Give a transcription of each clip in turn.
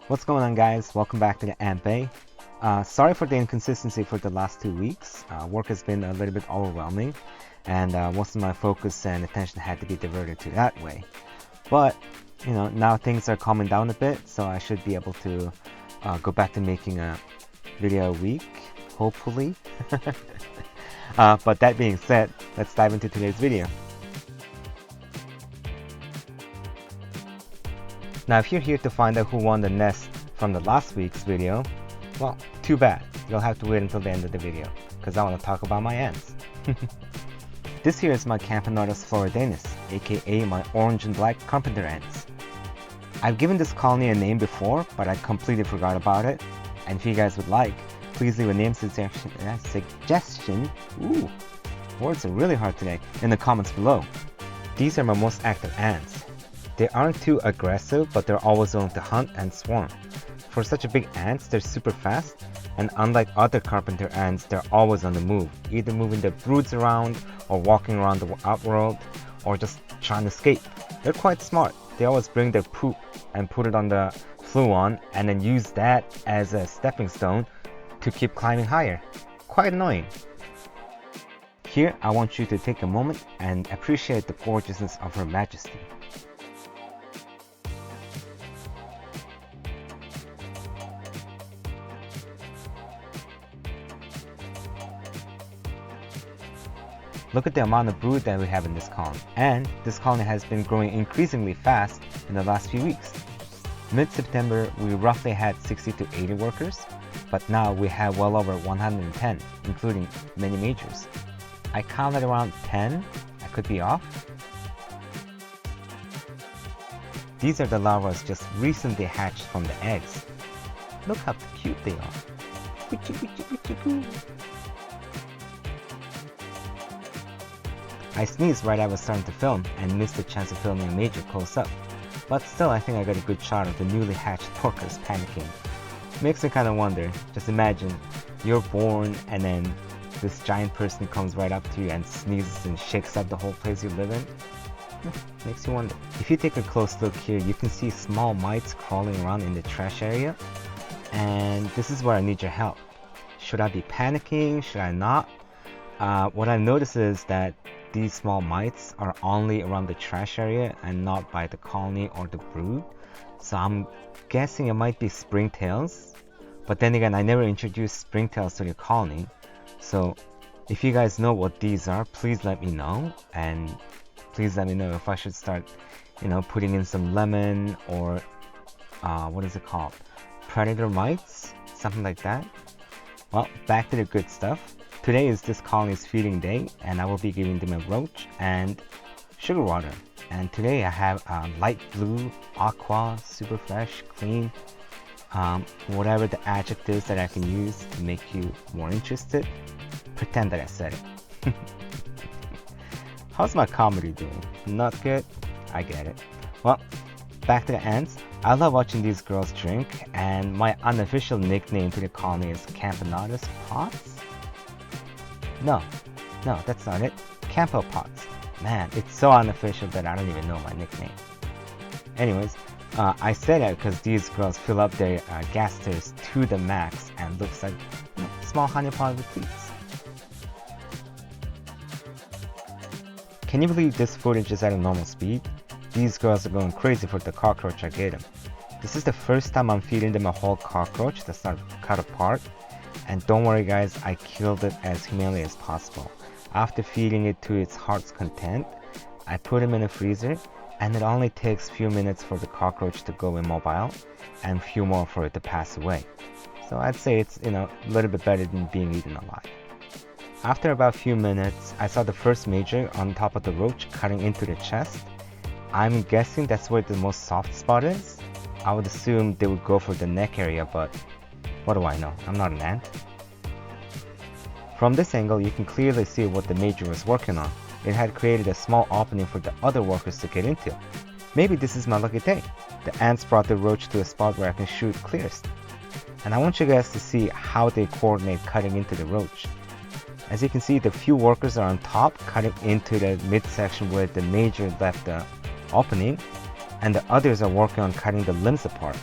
What's going on, guys? Welcome back to the Ant Bay. Sorry for the inconsistency for the last 2 weeks. Work has been a little bit overwhelming, and most of my focus and attention had to be diverted to that way. But, now things are calming down a bit, so I should be able to go back to making a video a week, hopefully. But that being said, let's dive into today's video. Now, if you're here to find out who won the nest from the last week's video, well, too bad. You'll have to wait until the end of the video, because I want to talk about my ants. This here is my Camponotus floridanus, aka my orange and black carpenter ants. I've given this colony a name before, but I completely forgot about it. And if you guys would like, please leave a name suggestion, ooh, words are really hard today, in the comments below. These are my most active ants. They aren't too aggressive, but they're always willing to hunt and swarm. For such a big ants, they're super fast, and unlike other carpenter ants, they're always on the move, either moving their broods around, or walking around the outworld, or just trying to escape. They're quite smart. They always bring their poop and put it on the fluon, and then use that as a stepping stone to keep climbing higher. Quite annoying. Here, I want you to take a moment and appreciate the gorgeousness of Her Majesty. Look at the amount of brood that we have in this colony, and this colony has been growing increasingly fast in the last few weeks. Mid-September, we roughly had 60 to 80 workers, but now we have well over 110, including many majors. I counted around 10, I could be off. These are the larvae just recently hatched from the eggs. Look how cute they are. I sneezed right as I was starting to film and missed the chance of filming a major close up, but still I think I got a good shot of the newly hatched workers panicking. Makes me kind of wonder, just imagine you're born and then this giant person comes right up to you and sneezes and shakes up the whole place you live in. Makes you wonder. If you take a close look here, you can see small mites crawling around in the trash area, and this is where I need your help. Should I be panicking? Should I not? What I've noticed is that these small mites are only around the trash area and not by the colony or the brood. So I'm guessing it might be springtails. But then again, I never introduced springtails to the colony. So if you guys know what these are, please let me know. And please let me know if I should start, putting in some lemon or, what is it called? Predator mites? Something like that. Well, back to the good stuff. Today is this colony's feeding day, and I will be giving them a roach and sugar water. And today I have light blue, aqua, super fresh, clean, whatever the adjectives that I can use to make you more interested. Pretend that I said it. How's my comedy doing? Not good? I get it. Well, back to the ants. I love watching these girls drink, and my unofficial nickname to the colony is Camponotus Pots. No, that's not it. Campo Pots. Man, it's so unofficial that I don't even know my nickname. Anyways, I said that because these girls fill up their gasters to the max and looks like small honeypot with pleats. Can you believe this footage is at a normal speed? These girls are going crazy for the cockroach I gave them. This is the first time I'm feeding them a whole cockroach that's not cut apart. And don't worry guys, I killed it as humanely as possible. After feeding it to its heart's content, I put him in a freezer, and it only takes a few minutes for the cockroach to go immobile, and a few more for it to pass away. So I'd say it's, a little bit better than being eaten alive. After about a few minutes, I saw the first major on top of the roach cutting into the chest. I'm guessing that's where the most soft spot is. I would assume they would go for the neck area, but what do I know? I'm not an ant. From this angle, you can clearly see what the major was working on. It had created a small opening for the other workers to get into. Maybe this is my lucky day. The ants brought the roach to a spot where I can shoot clearest. And I want you guys to see how they coordinate cutting into the roach. As you can see, the few workers are on top, cutting into the midsection where the major left the opening, and the others are working on cutting the limbs apart.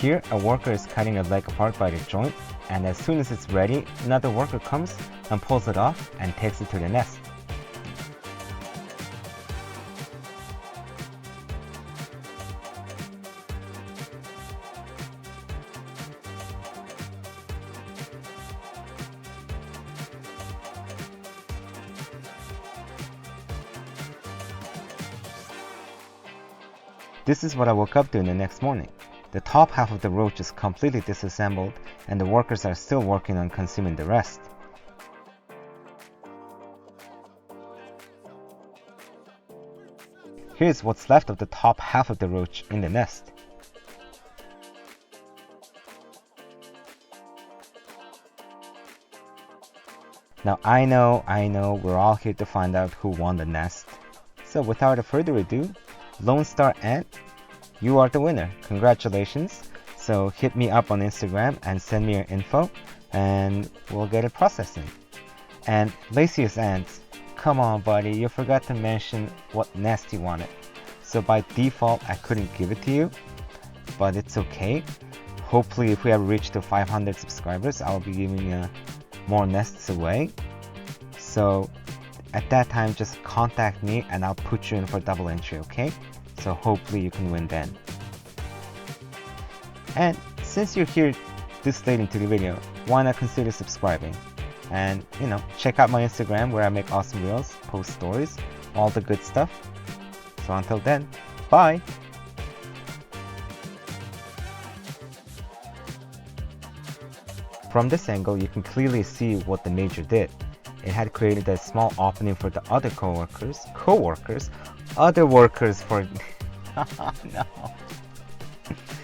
Here, a worker is cutting a leg apart by the joint, and as soon as it's ready, another worker comes and pulls it off and takes it to the nest. This is what I woke up doing the next morning. The top half of the roach is completely disassembled, and the workers are still working on consuming the rest. Here's what's left of the top half of the roach in the nest. Now I know, we're all here to find out who won the nest. So without further ado, Lone Star Ant, you are the winner. Congratulations. So hit me up on Instagram and send me your info and we'll get it processing. And Lacius Ants, come on buddy, you forgot to mention what nest you wanted. So by default I couldn't give it to you, but it's okay. Hopefully if we have reached to 500 subscribers, I'll be giving more nests away. So at that time, just contact me and I'll put you in for double entry, okay? So hopefully you can win then. And since you're here this late into the video, why not consider subscribing? And check out my Instagram where I make awesome reels, post stories, all the good stuff. So until then, bye! From this angle, you can clearly see what the Major did. It had created a small opening for the other other workers for no.